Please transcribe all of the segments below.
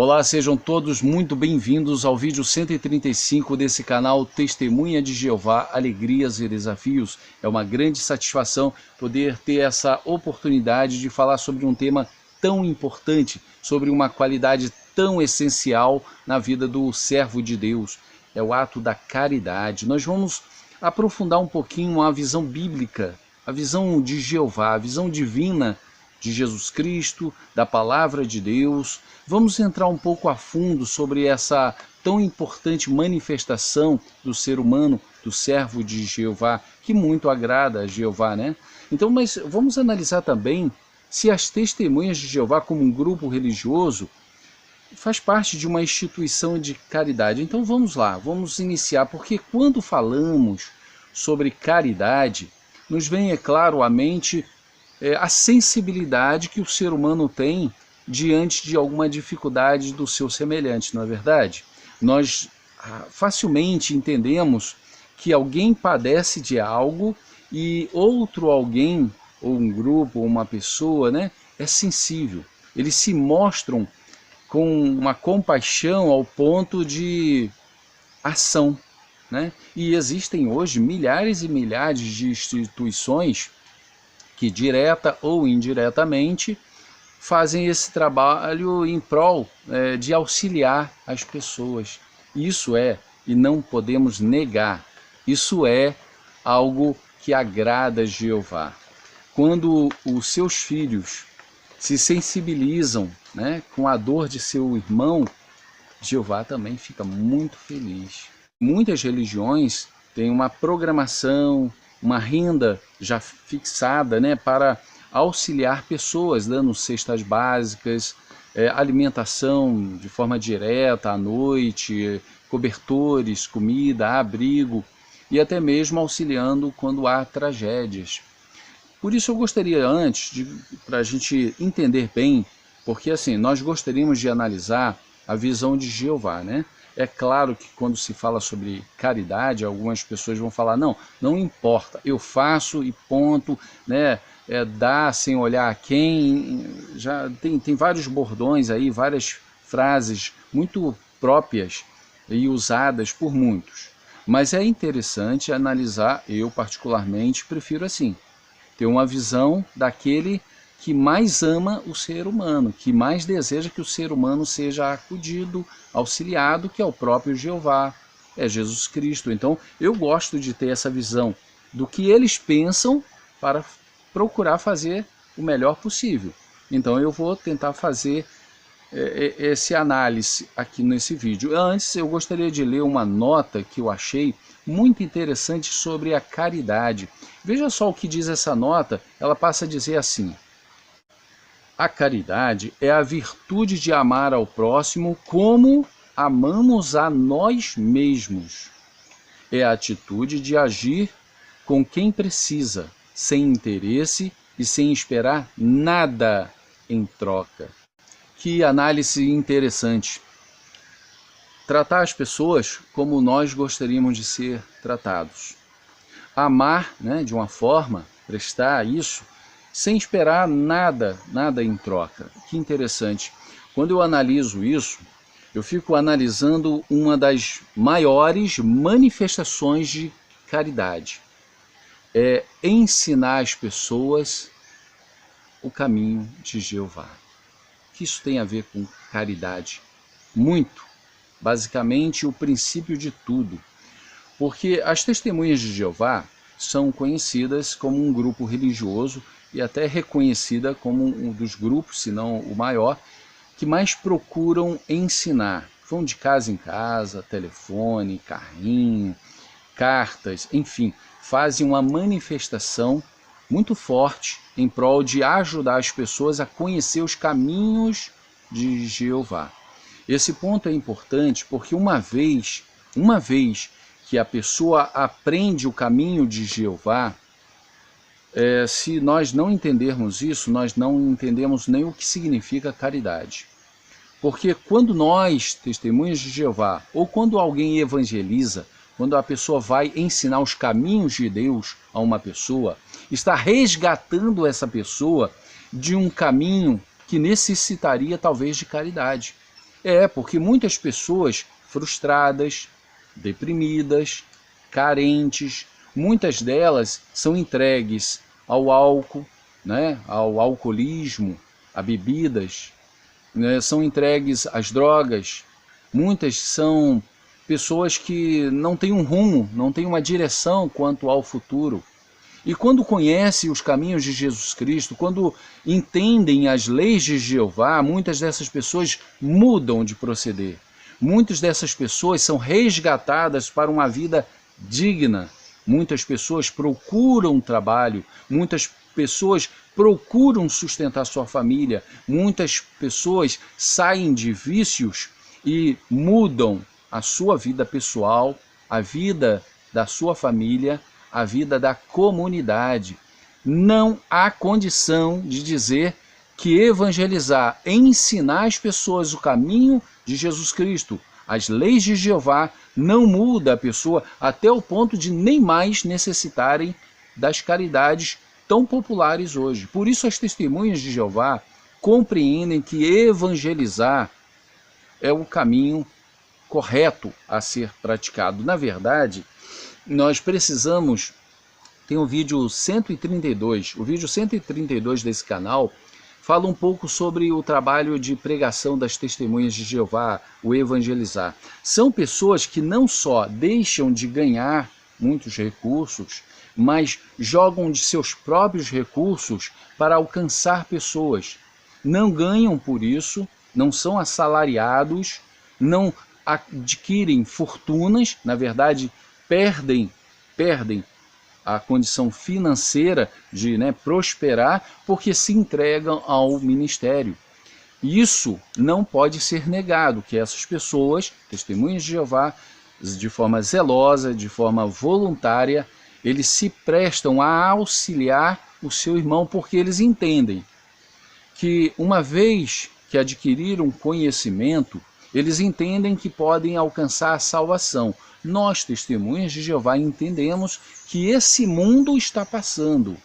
Olá, sejam todos muito bem-vindos ao vídeo 135 desse canal Testemunha de Jeová, Alegrias e Desafios. É uma grande satisfação poder ter essa oportunidade de falar sobre um tema tão importante, sobre uma qualidade tão essencial na vida do servo de Deus. É o ato da caridade. Nós vamos aprofundar um pouquinho a visão bíblica, a visão de Jeová, a visão divina de Jesus Cristo, da Palavra de Deus. Vamos entrar um pouco a fundo sobre essa tão importante manifestação do ser humano, do servo de Jeová, que muito agrada a Jeová, né? Então, mas vamos analisar também se as testemunhas de Jeová como um grupo religioso faz parte de uma instituição de caridade. Então vamos lá, vamos iniciar, porque quando falamos sobre caridade, nos vem, é claro, à mente a sensibilidade que o ser humano tem diante de alguma dificuldade do seu semelhante, não é verdade? Nós facilmente entendemos que alguém padece de algo e outro alguém, ou um grupo, ou uma pessoa, né, é sensível. Eles se mostram com uma compaixão ao ponto de ação, né? E existem hoje milhares e milhares de instituições que direta ou indiretamente fazem esse trabalho em prol de auxiliar as pessoas. Isso é, e não podemos negar, isso é algo que agrada a Jeová. Quando os seus filhos se sensibilizam, né, com a dor de seu irmão, Jeová também fica muito feliz. Muitas religiões têm uma programação, uma renda já fixada, né, para auxiliar pessoas, dando cestas básicas, alimentação de forma direta à noite, cobertores, comida, abrigo e até mesmo auxiliando quando há tragédias. Por isso eu gostaria antes, para a gente entender bem, porque assim, nós gostaríamos de analisar a visão de Jeová, né? É claro que quando se fala sobre caridade, algumas pessoas vão falar, não importa, eu faço e ponto, né? Dá sem olhar a quem. Já tem vários bordões aí, várias frases muito próprias e usadas por muitos. Mas é interessante analisar, eu particularmente prefiro assim, ter uma visão daquele que mais ama o ser humano, que mais deseja que o ser humano seja acudido, auxiliado, que é o próprio Jeová, é Jesus Cristo. Então eu gosto de ter essa visão do que eles pensam para procurar fazer o melhor possível. Então eu vou tentar fazer esse análise aqui nesse vídeo. Antes eu gostaria de ler uma nota que eu achei muito interessante sobre a caridade. Veja só o que diz essa nota, ela passa a dizer assim: a caridade é a virtude de amar ao próximo como amamos a nós mesmos. É a atitude de agir com quem precisa, sem interesse e sem esperar nada em troca. Que análise interessante. Tratar as pessoas como nós gostaríamos de ser tratados. Amar, né, de uma forma, prestar isso, sem esperar nada em troca. Que interessante. Quando eu analiso isso, eu fico analisando uma das maiores manifestações de caridade. É ensinar as pessoas o caminho de Jeová. O que isso tem a ver com caridade? Muito. Basicamente, o princípio de tudo. Porque as testemunhas de Jeová são conhecidas como um grupo religioso e até reconhecida como um dos grupos, se não o maior, que mais procuram ensinar. Vão de casa em casa, telefone, carrinho, cartas, enfim, fazem uma manifestação muito forte em prol de ajudar as pessoas a conhecer os caminhos de Jeová. Esse ponto é importante porque uma vez que a pessoa aprende o caminho de Jeová, se nós não entendermos isso, nós não entendemos nem o que significa caridade. Porque quando nós, testemunhas de Jeová, ou quando alguém evangeliza, quando a pessoa vai ensinar os caminhos de Deus a uma pessoa, está resgatando essa pessoa de um caminho que necessitaria talvez de caridade. Porque muitas pessoas frustradas, deprimidas, carentes, muitas delas são entregues ao álcool, né, ao alcoolismo, a bebidas, né, são entregues às drogas. Muitas são pessoas que não têm um rumo, não têm uma direção quanto ao futuro. E quando conhecem os caminhos de Jesus Cristo, quando entendem as leis de Jeová, muitas dessas pessoas mudam de proceder. Muitas dessas pessoas são resgatadas para uma vida digna. Muitas pessoas procuram trabalho, muitas pessoas procuram sustentar sua família, muitas pessoas saem de vícios e mudam a sua vida pessoal, a vida da sua família, a vida da comunidade. Não há condição de dizer que evangelizar, ensinar as pessoas o caminho de Jesus Cristo, as leis de Jeová, não muda a pessoa até o ponto de nem mais necessitarem das caridades tão populares hoje. Por isso as testemunhas de Jeová compreendem que evangelizar é o caminho correto a ser praticado. Na verdade, nós precisamos, tem o vídeo 132, o vídeo 132 desse canal fala um pouco sobre o trabalho de pregação das testemunhas de Jeová, o evangelizar. São pessoas que não só deixam de ganhar muitos recursos, mas jogam de seus próprios recursos para alcançar pessoas. Não ganham por isso, não são assalariados, não adquirem fortunas, na verdade perdem a condição financeira de prosperar porque se entregam ao ministério. Isso não pode ser negado, que essas pessoas, testemunhas de Jeová, de forma zelosa, de forma voluntária, eles se prestam a auxiliar o seu irmão porque eles entendem que uma vez que adquiriram conhecimento, eles entendem que podem alcançar a salvação. Nós, testemunhas de Jeová, entendemos que esse mundo está passando.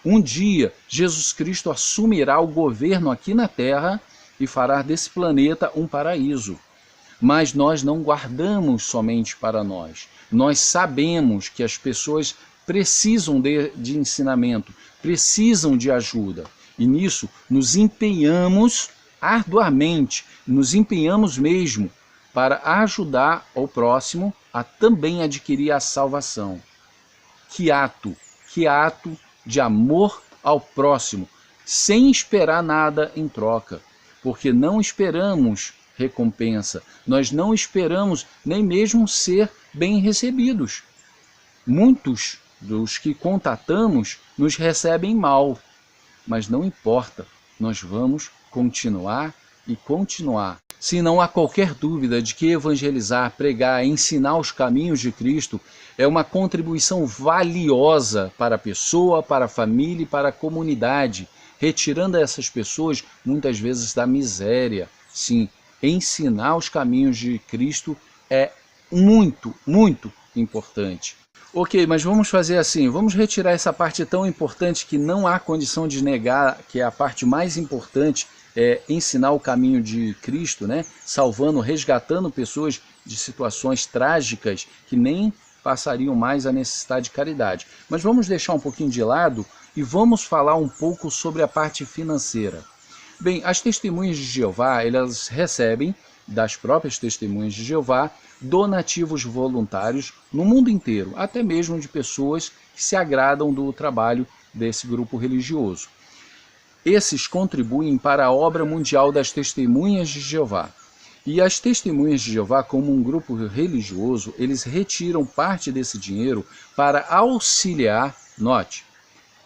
Um dia, Jesus Cristo assumirá o governo aqui na Terra e fará desse planeta um paraíso. Mas nós não guardamos somente para nós. Nós sabemos que as pessoas precisam de ensinamento, precisam de ajuda. E nisso nos empenhamos arduamente, nos empenhamos mesmo para ajudar o próximo a também adquirir a salvação. Que ato de amor ao próximo, sem esperar nada em troca, porque não esperamos recompensa, nós não esperamos nem mesmo ser bem recebidos. Muitos dos que contatamos nos recebem mal, mas não importa, nós vamos continuar e continuar. Se não há qualquer dúvida de que evangelizar, pregar, ensinar os caminhos de Cristo é uma contribuição valiosa para a pessoa, para a família e para a comunidade, retirando essas pessoas muitas vezes da miséria. Sim, ensinar os caminhos de Cristo é muito, muito importante. Ok, mas vamos fazer assim, vamos retirar essa parte tão importante que não há condição de negar, que é a parte mais importante, é ensinar o caminho de Cristo, né? Salvando, resgatando pessoas de situações trágicas que nem passariam mais a necessidade de caridade. Mas vamos deixar um pouquinho de lado e vamos falar um pouco sobre a parte financeira. Bem, as testemunhas de Jeová, elas recebem das próprias testemunhas de Jeová donativos voluntários no mundo inteiro, até mesmo de pessoas que se agradam do trabalho desse grupo religioso. Esses contribuem para a obra mundial das testemunhas de Jeová. E as testemunhas de Jeová, como um grupo religioso, eles retiram parte desse dinheiro para auxiliar, note,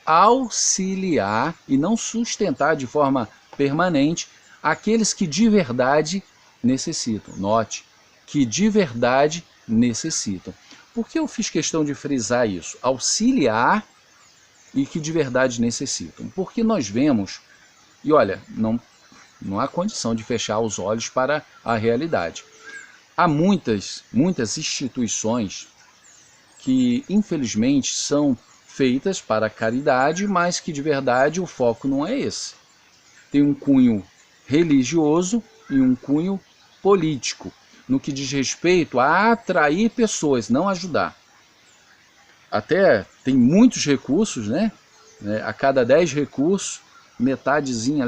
auxiliar e não sustentar de forma permanente aqueles que de verdade necessitam. Note, que de verdade necessitam. Por que eu fiz questão de frisar isso? Auxiliar e que de verdade necessitam. Porque nós vemos, e olha, não há condição de fechar os olhos para a realidade. Há muitas instituições que infelizmente são feitas para a caridade, mas que de verdade o foco não é esse. Tem um cunho religioso e um cunho político, no que diz respeito a atrair pessoas, não ajudar. Até tem muitos recursos, né? A cada 10 recursos, metadezinha,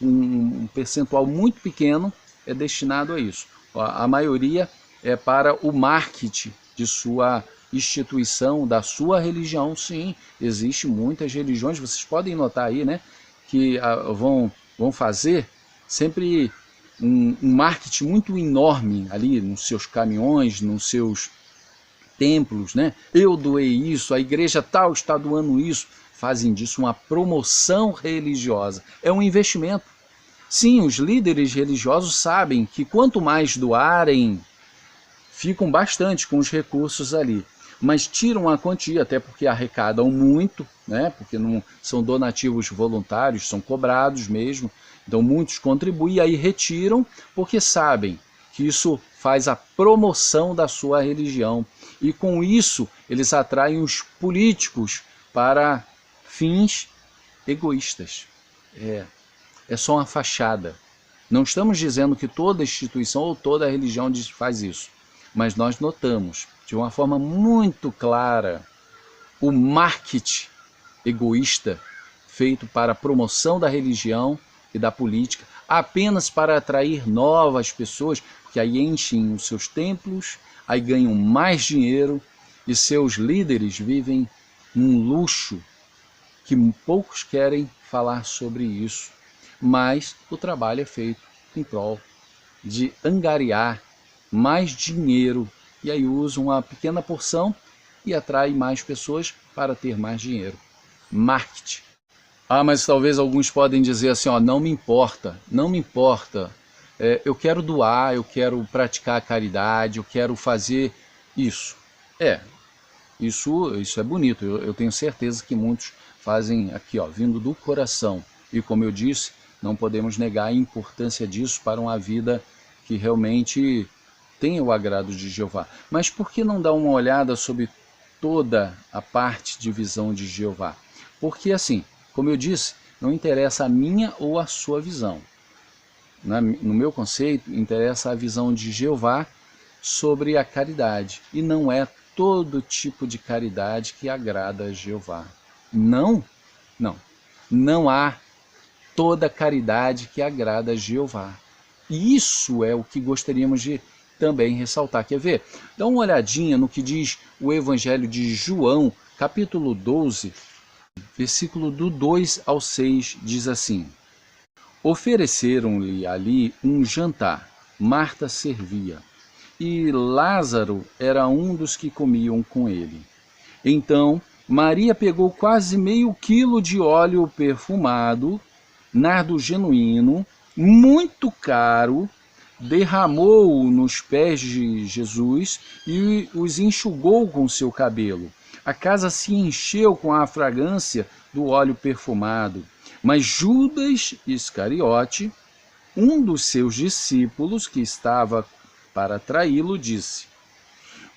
um percentual muito pequeno é destinado a isso. A maioria é para o marketing de sua instituição, da sua religião. Sim, existe muitas religiões, vocês podem notar aí, né, que vão fazer sempre um marketing muito enorme ali nos seus caminhões, nos seus templos, né? Eu doei isso, a igreja tal está doando isso, fazem disso uma promoção religiosa, é um investimento. Sim, os líderes religiosos sabem que quanto mais doarem, ficam bastante com os recursos ali, mas tiram a quantia, até porque arrecadam muito, né? Porque não são donativos voluntários, são cobrados mesmo, então muitos contribuem e aí retiram, porque sabem que isso faz a promoção da sua religião, e com isso eles atraem os políticos para fins egoístas. É só uma fachada. Não estamos dizendo que toda instituição ou toda religião faz isso, mas nós notamos de uma forma muito clara o marketing egoísta feito para a promoção da religião e da política, apenas para atrair novas pessoas, que aí enchem os seus templos, aí ganham mais dinheiro e seus líderes vivem num luxo que poucos querem falar sobre isso. Mas o trabalho é feito em prol de angariar mais dinheiro, e aí usa uma pequena porção e atrai mais pessoas para ter mais dinheiro. Marketing. Mas talvez alguns podem dizer assim, não me importa, não me importa. Eu quero doar, eu quero praticar a caridade, eu quero fazer isso. Isso é bonito, eu tenho certeza que muitos fazem aqui, vindo do coração. E como eu disse, não podemos negar a importância disso para uma vida que realmente tenha o agrado de Jeová. Mas por que não dar uma olhada sobre toda a parte de visão de Jeová? Porque assim, como eu disse, não interessa a minha ou a sua visão. No meu conceito, interessa a visão de Jeová sobre a caridade. E não é todo tipo de caridade que agrada a Jeová. Não há toda caridade que agrada a Jeová. E isso é o que gostaríamos de também ressaltar. Quer ver? Dá uma olhadinha no que diz o Evangelho de João, capítulo 12, versículo do 2 ao 6, diz assim: Ofereceram-lhe ali um jantar, Marta servia, e Lázaro era um dos que comiam com ele. Então Maria pegou quase meio quilo de óleo perfumado, nardo genuíno, muito caro, derramou-o nos pés de Jesus e os enxugou com seu cabelo. A casa se encheu com a fragrância do óleo perfumado. Mas Judas Iscariote, um dos seus discípulos que estava para traí-lo, disse: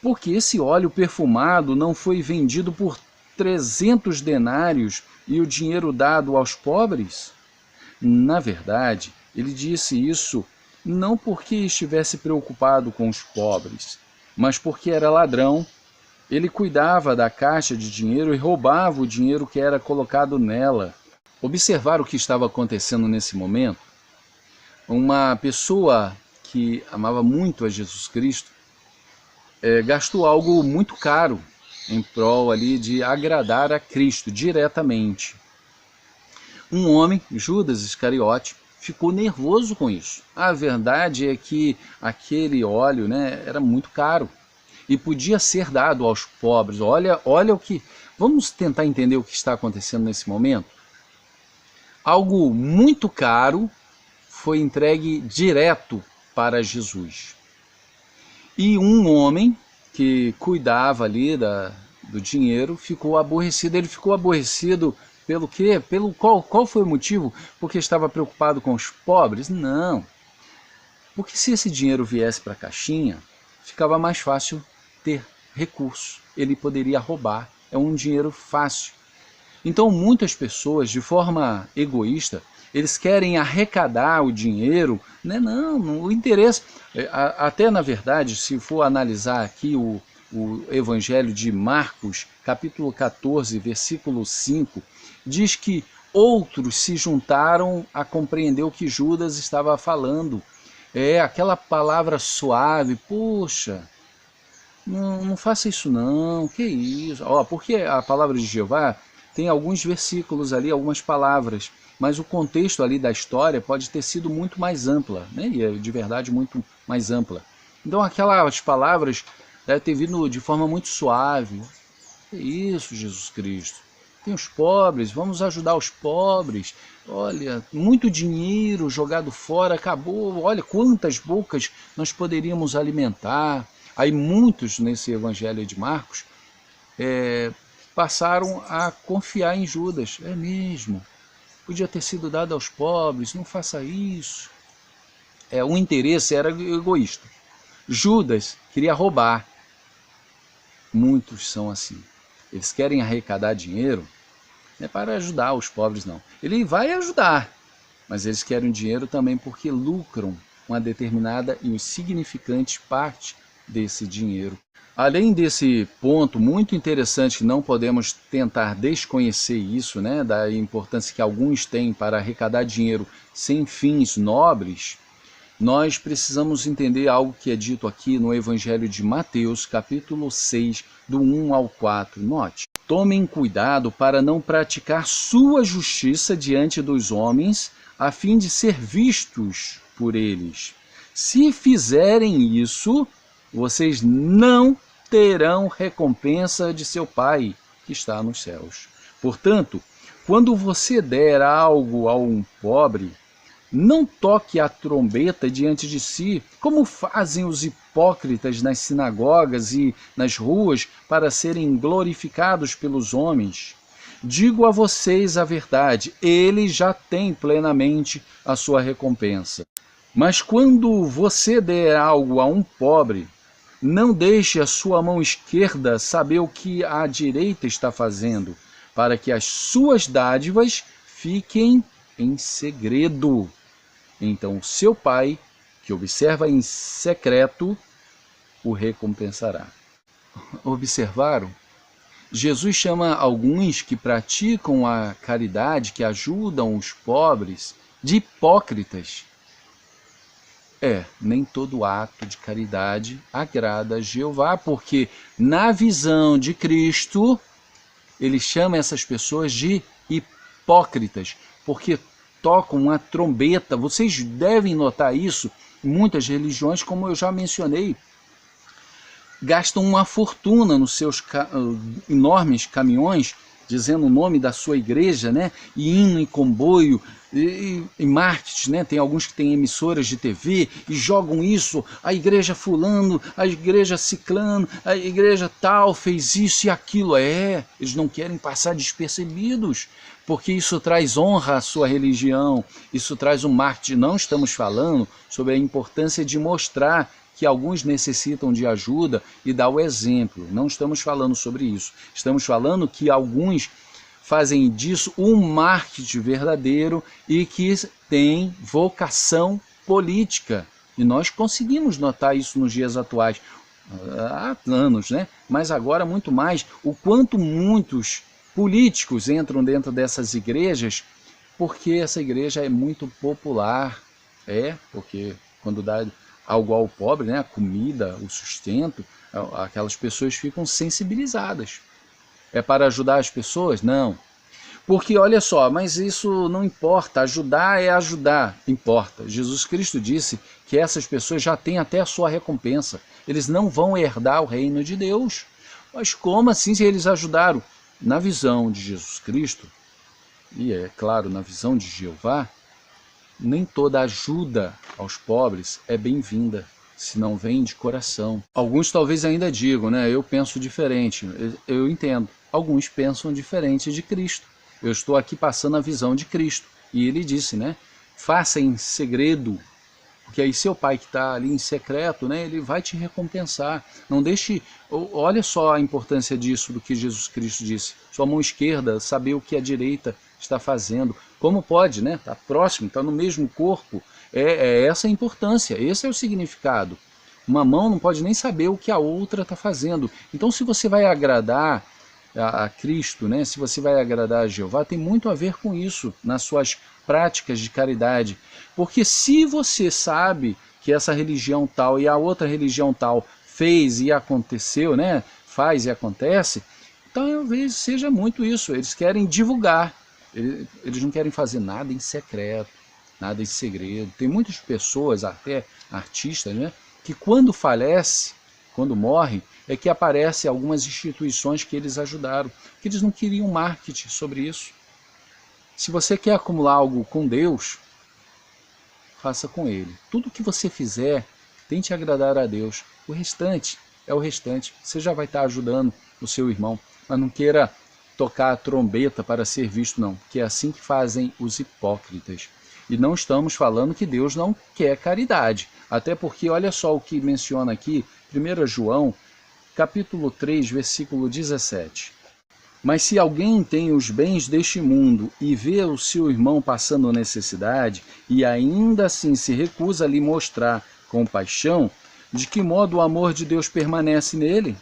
Porque esse óleo perfumado não foi vendido por 300 denários e o dinheiro dado aos pobres? Na verdade, ele disse isso não porque estivesse preocupado com os pobres, mas porque era ladrão. Ele cuidava da caixa de dinheiro e roubava o dinheiro que era colocado nela. Observar o que estava acontecendo nesse momento? Uma pessoa que amava muito a Jesus Cristo gastou algo muito caro em prol ali de agradar a Cristo diretamente. Um homem, Judas Iscariote, ficou nervoso com isso. A verdade é que aquele óleo, era muito caro e podia ser dado aos pobres. Olha o que... Vamos tentar entender o que está acontecendo nesse momento? Algo muito caro foi entregue direto para Jesus. E um homem que cuidava ali do dinheiro ficou aborrecido. Ele ficou aborrecido pelo quê? Qual foi o motivo? Porque estava preocupado com os pobres? Não. Porque se esse dinheiro viesse para a caixinha, ficava mais fácil ter recurso. Ele poderia roubar. É um dinheiro fácil. Então muitas pessoas, de forma egoísta, eles querem arrecadar o dinheiro, né? Não, o interesse, até na verdade, se for analisar aqui o Evangelho de Marcos, capítulo 14, versículo 5, diz que outros se juntaram a compreender o que Judas estava falando. É aquela palavra suave, poxa, não faça isso não, que isso? Porque a palavra de Jeová tem alguns versículos ali, algumas palavras, mas o contexto ali da história pode ter sido muito mais ampla, né? E é de verdade muito mais ampla. Então aquelas palavras devem ter vindo de forma muito suave. Que isso, Jesus Cristo? Tem os pobres, vamos ajudar os pobres. Olha, muito dinheiro jogado fora, acabou. Olha quantas bocas nós poderíamos alimentar. Aí muitos nesse evangelho de Marcos passaram a confiar em Judas. É mesmo, podia ter sido dado aos pobres, não faça isso. O interesse era egoísta. Judas queria roubar. Muitos são assim. Eles querem arrecadar dinheiro, não é para ajudar os pobres não. Ele vai ajudar, mas eles querem dinheiro também porque lucram uma determinada e insignificante parte desse dinheiro. Além desse ponto muito interessante, que não podemos tentar desconhecer isso, né, da importância que alguns têm para arrecadar dinheiro sem fins nobres, nós precisamos entender algo que é dito aqui no Evangelho de Mateus, capítulo 6, do 1 ao 4. Note: tomem cuidado para não praticar sua justiça diante dos homens, a fim de ser vistos por eles. Se fizerem isso, vocês não terão recompensa de seu Pai que está nos céus. Portanto, quando você der algo a um pobre, não toque a trombeta diante de si, como fazem os hipócritas nas sinagogas e nas ruas para serem glorificados pelos homens. Digo a vocês a verdade, eles já têm plenamente a sua recompensa. Mas quando você der algo a um pobre, não deixe a sua mão esquerda saber o que a direita está fazendo, para que as suas dádivas fiquem em segredo. Então o seu Pai, que observa em secreto, o recompensará. Observaram? Jesus chama alguns que praticam a caridade, que ajudam os pobres, de hipócritas. Nem todo ato de caridade agrada a Jeová, porque na visão de Cristo, ele chama essas pessoas de hipócritas, porque tocam uma trombeta. Vocês devem notar isso. Muitas religiões, como eu já mencionei, gastam uma fortuna nos seus enormes caminhões, dizendo o nome da sua igreja, né? E hino em comboio, e marketing, né? Tem alguns que têm emissoras de TV e jogam isso, a igreja fulano, a igreja ciclano, a igreja tal fez isso e aquilo. Eles não querem passar despercebidos, porque isso traz honra à sua religião, isso traz um marketing. Não estamos falando sobre a importância de mostrar que alguns necessitam de ajuda e dar o exemplo. Não estamos falando sobre isso. Estamos falando que alguns fazem disso um marketing verdadeiro e que tem vocação política. E nós conseguimos notar isso nos dias atuais. Há anos, né? Mas agora muito mais. O quanto muitos políticos entram dentro dessas igrejas, porque essa igreja é muito popular. Porque quando dá algo ao pobre, né, a comida, o sustento, aquelas pessoas ficam sensibilizadas. É para ajudar as pessoas? Não. Porque olha só, mas isso não importa, ajudar é ajudar, importa. Jesus Cristo disse que essas pessoas já têm até a sua recompensa. Eles não vão herdar o reino de Deus. Mas como assim se eles ajudaram? Na visão de Jesus Cristo, e é claro, na visão de Jeová, nem toda ajuda aos pobres é bem-vinda, se não vem de coração. Alguns talvez ainda digam, né? Eu penso diferente. Eu entendo. Alguns pensam diferente de Cristo. Eu estou aqui passando a visão de Cristo. E ele disse, né? Faça em segredo, porque aí seu pai que está ali em secreto, né? Ele vai te recompensar. Não deixe... Olha só a importância disso, do que Jesus Cristo disse. Sua mão esquerda, saber o que a direita está fazendo. Como pode, né? Está próximo, está no mesmo corpo. É essa a importância, esse é o significado. Uma mão não pode nem saber o que a outra está fazendo. Então, se você vai agradar a Cristo, né? Se você vai agradar a Jeová, tem muito a ver com isso, nas suas práticas de caridade. Porque se você sabe que essa religião tal e a outra religião tal fez e aconteceu, né? Faz e acontece, então talvez seja muito isso. Eles querem divulgar, eles não querem fazer nada em secreto, nada em segredo. Tem muitas pessoas, até artistas, né? Que quando falece, quando morre, é que aparecem algumas instituições que eles ajudaram, que eles não queriam marketing sobre isso. Se você quer acumular algo com Deus, faça com Ele. Tudo que você fizer, tente agradar a Deus. O restante é o restante. Você já vai estar ajudando o seu irmão, mas não queira tocar a trombeta para ser visto, não, que é assim que fazem os hipócritas. E não estamos falando que Deus não quer caridade, até porque olha só o que menciona aqui, 1 João, capítulo 3, versículo 17. Mas se alguém tem os bens deste mundo e vê o seu irmão passando necessidade e ainda assim se recusa a lhe mostrar compaixão, de que modo o amor de Deus permanece nele?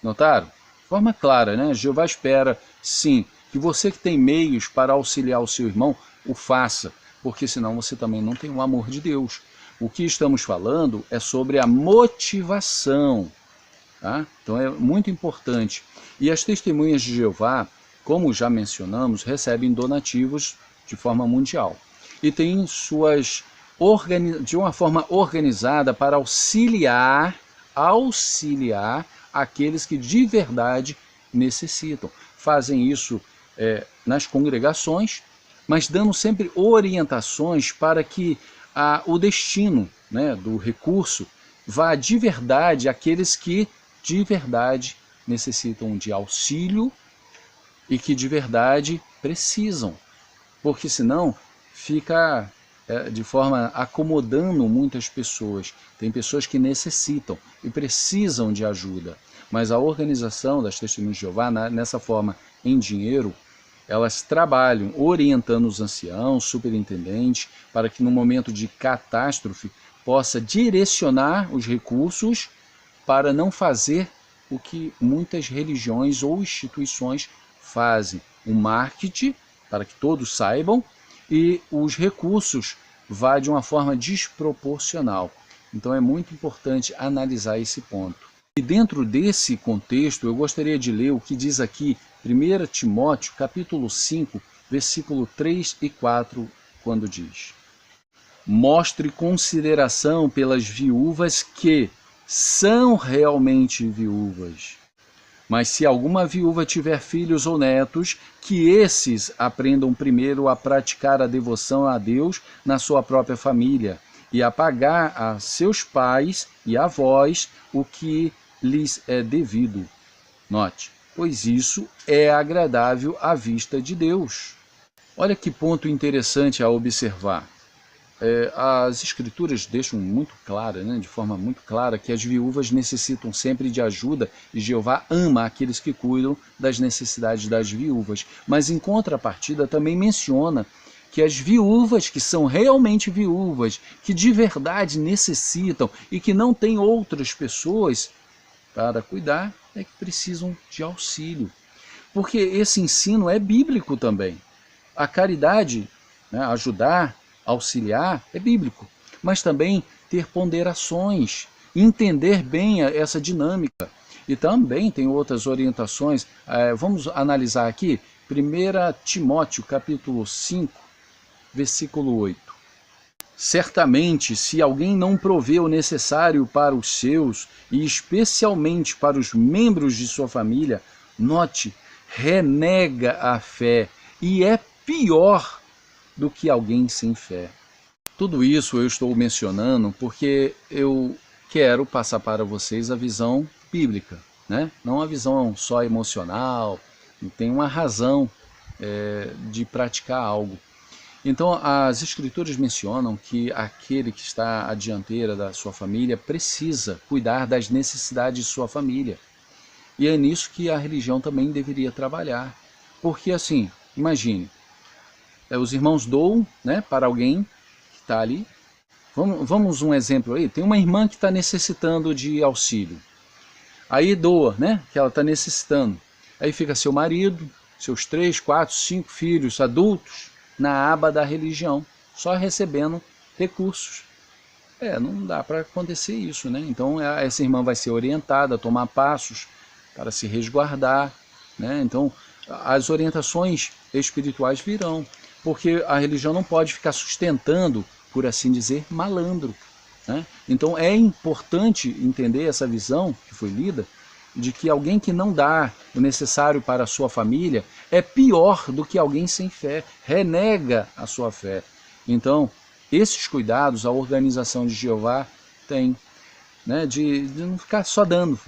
Notaram? De forma clara, né? Jeová espera, sim, que você que tem meios para auxiliar o seu irmão, o faça, porque senão você também não tem o amor de Deus. O que estamos falando é sobre a motivação. Tá? Então é muito importante. E as testemunhas de Jeová, como já mencionamos, recebem donativos de forma mundial. E têm de uma forma organizada para auxiliar aqueles que de verdade necessitam. Fazem isso nas congregações, mas dando sempre orientações para que o destino, né, do recurso vá de verdade àqueles que de verdade necessitam de auxílio e que de verdade precisam, porque senão fica de forma acomodando muitas pessoas. Tem pessoas que necessitam e precisam de ajuda, mas a organização das Testemunhas de Jeová, nessa forma em dinheiro, elas trabalham orientando os anciãos, superintendentes, para que no momento de catástrofe possa direcionar os recursos para não fazer o que muitas religiões ou instituições fazem. O marketing, para que todos saibam, e os recursos vão de uma forma desproporcional. Então é muito importante analisar esse ponto. E dentro desse contexto, eu gostaria de ler o que diz aqui 1 Timóteo, capítulo 5, versículo 3 e 4, quando diz: mostre consideração pelas viúvas que são realmente viúvas. Mas se alguma viúva tiver filhos ou netos, que esses aprendam primeiro a praticar a devoção a Deus na sua própria família e a pagar a seus pais e avós o que lhes é devido. Note, pois isso é agradável à vista de Deus. Olha que ponto interessante a observar. As escrituras deixam muito clara, né, de forma muito clara, que as viúvas necessitam sempre de ajuda e Jeová ama aqueles que cuidam das necessidades das viúvas. Mas em contrapartida também menciona que as viúvas que são realmente viúvas, que de verdade necessitam e que não têm outras pessoas para cuidar, é que precisam de auxílio. Porque esse ensino é bíblico também. A caridade, né, ajudar, auxiliar, é bíblico, mas também ter ponderações, entender bem essa dinâmica. E também tem outras orientações, vamos analisar aqui, 1 Timóteo capítulo 5, versículo 8. Certamente, se alguém não provê o necessário para os seus, e especialmente para os membros de sua família, note, renega a fé, e é pior do que alguém sem fé. Tudo isso eu estou mencionando porque eu quero passar para vocês a visão bíblica, né? Não a visão só emocional, tem uma razão de praticar algo. Então as escrituras mencionam que aquele que está à dianteira da sua família precisa cuidar das necessidades de sua família. E é nisso que a religião também deveria trabalhar. Porque assim, imagine, os irmãos doam, né, para alguém que está ali. Vamos um exemplo aí, tem uma irmã que está necessitando de auxílio. Aí doa, né, que ela está necessitando. Aí fica seu marido, seus 3, 4, 5 filhos adultos na aba da religião, só recebendo recursos. Não dá para acontecer isso, né? Então essa irmã vai ser orientada a tomar passos para se resguardar, né? Então as orientações espirituais virão, porque a religião não pode ficar sustentando, por assim dizer, malandro, né? Então é importante entender essa visão que foi lida, de que alguém que não dá o necessário para a sua família é pior do que alguém sem fé, renega a sua fé. Então, esses cuidados a organização de Jeová tem, né, de não ficar só dando,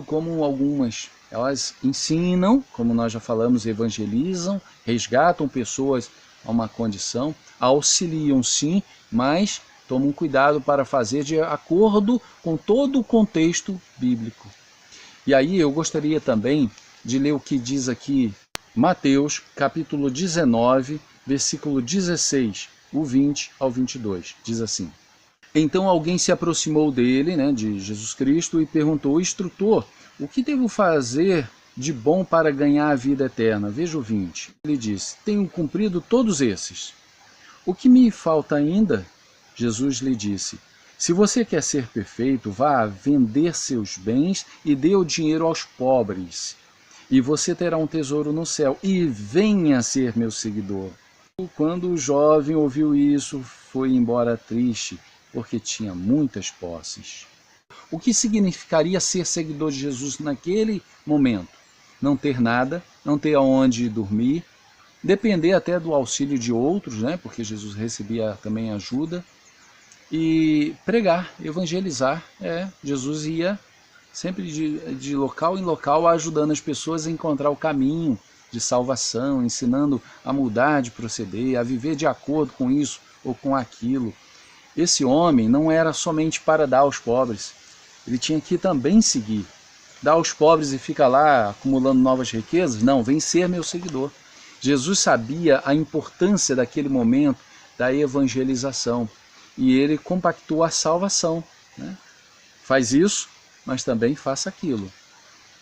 como algumas. Elas ensinam, como nós já falamos, evangelizam, resgatam pessoas a uma condição, auxiliam sim, mas tomam cuidado para fazer de acordo com todo o contexto bíblico. E aí eu gostaria também de ler o que diz aqui Mateus, capítulo 19, versículo 16, o 20 ao 22. Diz assim: Então alguém se aproximou dele, né, de Jesus Cristo, e perguntou: Instrutor, o que devo fazer de bom para ganhar a vida eterna? Veja o 20. Ele disse: Tenho cumprido todos esses. O que me falta ainda? Jesus lhe disse: Se você quer ser perfeito, vá vender seus bens e dê o dinheiro aos pobres, e você terá um tesouro no céu, e venha ser meu seguidor. Quando o jovem ouviu isso, foi embora triste, porque tinha muitas posses. O que significaria ser seguidor de Jesus naquele momento? Não ter nada, não ter aonde dormir, depender até do auxílio de outros, né? Porque Jesus recebia também ajuda, e pregar, evangelizar. Jesus ia sempre de local em local ajudando as pessoas a encontrar o caminho de salvação, ensinando a mudar de proceder, a viver de acordo com isso ou com aquilo. Esse homem não era somente para dar aos pobres, ele tinha que também seguir. Dar aos pobres e ficar lá acumulando novas riquezas? Não, vem ser meu seguidor. Jesus sabia a importância daquele momento da evangelização e ele compactou a salvação, né? Faz isso, mas também faça aquilo.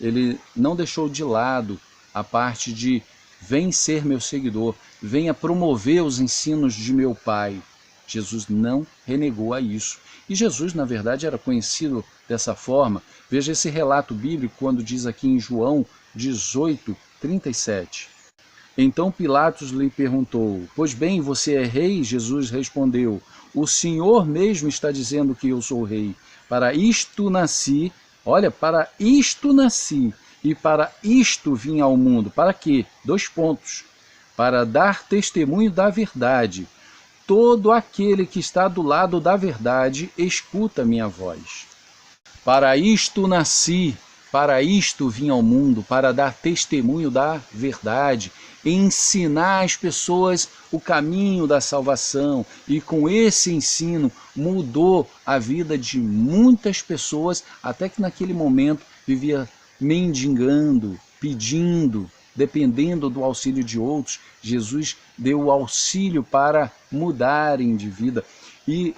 Ele não deixou de lado a parte de vem ser meu seguidor, venha promover os ensinos de meu Pai. Jesus não renegou a isso. E Jesus, na verdade, era conhecido dessa forma. Veja esse relato bíblico quando diz aqui em João 18, 37. Então Pilatos lhe perguntou: Pois bem, você é rei? Jesus respondeu: O Senhor mesmo está dizendo que eu sou rei. Para isto nasci, olha, para isto nasci, e para isto vim ao mundo. Para quê? 2 pontos. Para dar testemunho da verdade. Todo aquele que está do lado da verdade escuta minha voz. Para isto nasci, para isto vim ao mundo, para dar testemunho da verdade, ensinar as pessoas o caminho da salvação. E com esse ensino mudou a vida de muitas pessoas, até que naquele momento vivia mendigando, pedindo, dependendo do auxílio de outros. Jesus deu o auxílio para mudarem de vida. E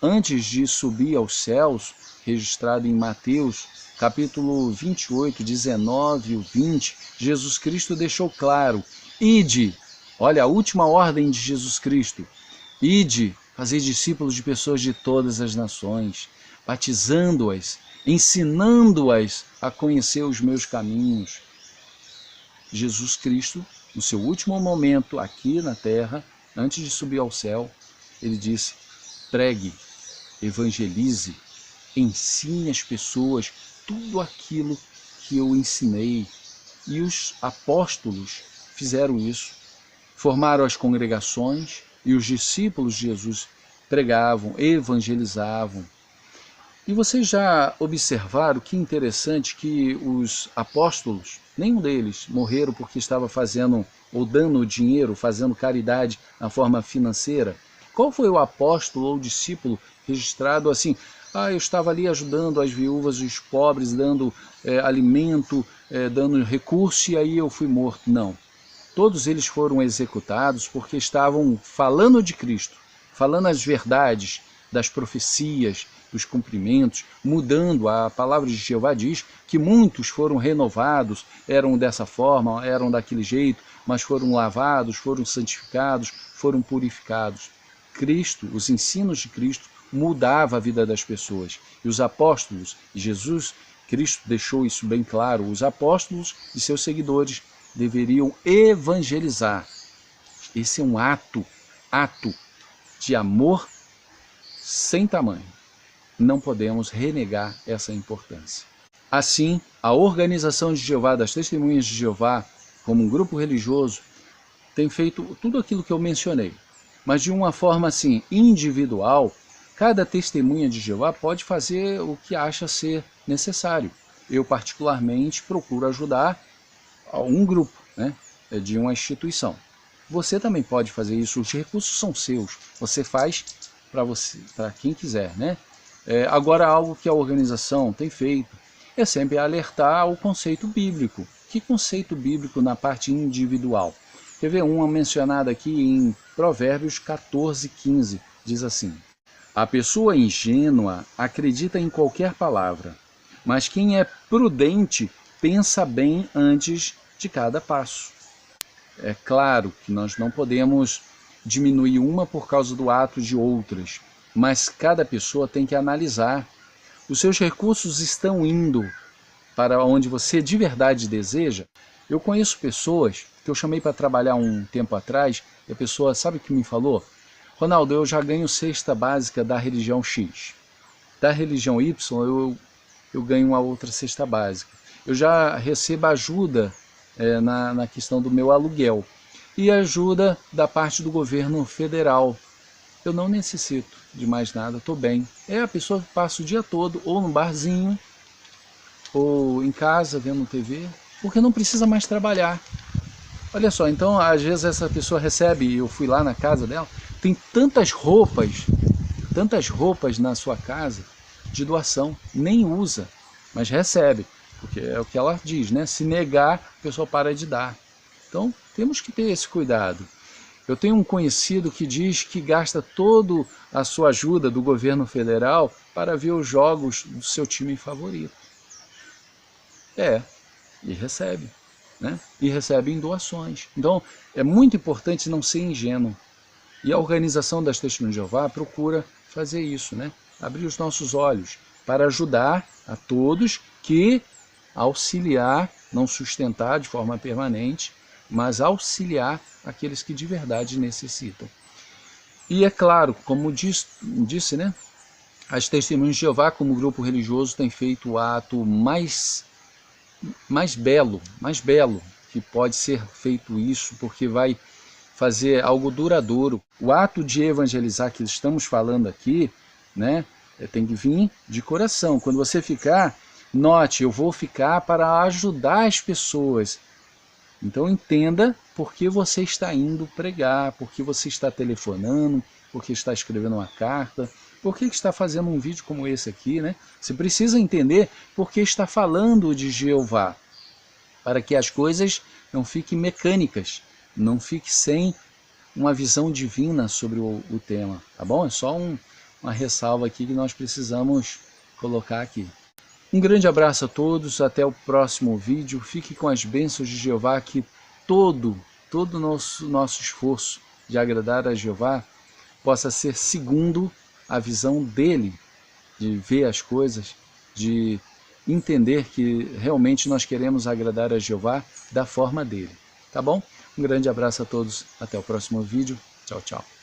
antes de subir aos céus, registrado em Mateus, capítulo 28, 19 e 20, Jesus Cristo deixou claro: ide, olha a última ordem de Jesus Cristo, ide, fazer discípulos de pessoas de todas as nações, batizando-as, ensinando-as a conhecer os meus caminhos. Jesus Cristo, no seu último momento aqui na terra, antes de subir ao céu, ele disse: pregue, evangelize, ensine as pessoas tudo aquilo que eu ensinei. E os apóstolos fizeram isso, formaram as congregações e os discípulos de Jesus pregavam, evangelizavam. E vocês já observaram que interessante que os apóstolos, nenhum deles morreram porque estava fazendo ou dando dinheiro, fazendo caridade na forma financeira? Qual foi o apóstolo ou discípulo registrado assim: eu estava ali ajudando as viúvas e os pobres, dando alimento, dando recurso, e aí eu fui morto? Não. todos eles foram executados porque estavam falando de Cristo, falando as verdades das profecias, dos cumprimentos, mudando. A palavra de Jeová diz que muitos foram renovados, eram dessa forma, eram daquele jeito, mas foram lavados, foram santificados, foram purificados. Cristo, os ensinos de Cristo, mudava a vida das pessoas. E os apóstolos, Jesus Cristo deixou isso bem claro, os apóstolos e seus seguidores deveriam evangelizar. Esse é um ato de amor sem tamanho. Não podemos renegar essa importância. Assim, a Organização de Jeová, das Testemunhas de Jeová, como um grupo religioso, tem feito tudo aquilo que eu mencionei. Mas de uma forma assim, individual, cada testemunha de Jeová pode fazer o que acha ser necessário. Eu, particularmente, procuro ajudar um grupo, né, de uma instituição. Você também pode fazer isso, os recursos são seus. Você faz para quem quiser, né? Agora, algo que a organização tem feito é sempre alertar ao conceito bíblico. Que conceito bíblico na parte individual? Quer ver uma mencionada aqui em Provérbios 14:15, diz assim: a pessoa ingênua acredita em qualquer palavra, mas quem é prudente pensa bem antes de cada passo. É claro que nós não podemos diminuir uma por causa do ato de outras, mas cada pessoa tem que analisar. Os seus recursos estão indo para onde você de verdade deseja? Eu conheço pessoas que eu chamei para trabalhar um tempo atrás, e a pessoa, sabe o que me falou? Ronaldo, eu já ganho cesta básica da religião X. Da religião Y, eu ganho uma outra cesta básica. Eu já recebo ajuda na questão do meu aluguel. E ajuda da parte do governo federal. Eu não necessito de mais nada, estou bem. A pessoa que passa o dia todo ou no barzinho, ou em casa vendo TV, porque não precisa mais trabalhar. Olha só, então às vezes essa pessoa recebe, eu fui lá na casa dela, tem tantas roupas na sua casa de doação, nem usa, mas recebe, porque é o que ela diz, né? Se negar, a pessoa para de dar. Então temos que ter esse cuidado. Eu tenho um conhecido que diz que gasta toda a sua ajuda do governo federal para ver os jogos do seu time favorito. E recebe, né? E recebe em doações. Então, é muito importante não ser ingênuo. E a Organização das Testemunhas de Jeová procura fazer isso, né? Abrir os nossos olhos para ajudar a todos que auxiliar, não sustentar de forma permanente, mas auxiliar aqueles que de verdade necessitam. E é claro, como disse, né? As Testemunhas de Jeová, como grupo religioso, tem feito o ato mais belo que pode ser feito isso, porque vai fazer algo duradouro. O ato de evangelizar que estamos falando aqui, né, tem que vir de coração. Quando você ficar, note, eu vou ficar para ajudar as pessoas. Então entenda por que você está indo pregar, por que você está telefonando, por que está escrevendo uma carta, por que está fazendo um vídeo como esse aqui, né? Você precisa entender por que está falando de Jeová, para que as coisas não fiquem mecânicas, não fique sem uma visão divina sobre o tema, tá bom? É só uma ressalva aqui que nós precisamos colocar aqui. Um grande abraço a todos, até o próximo vídeo. Fique com as bênçãos de Jeová, que todo o nosso esforço de agradar a Jeová possa ser segundo a visão dele, de ver as coisas, de entender que realmente nós queremos agradar a Jeová da forma dele. Tá bom? Um grande abraço a todos, até o próximo vídeo. Tchau, tchau.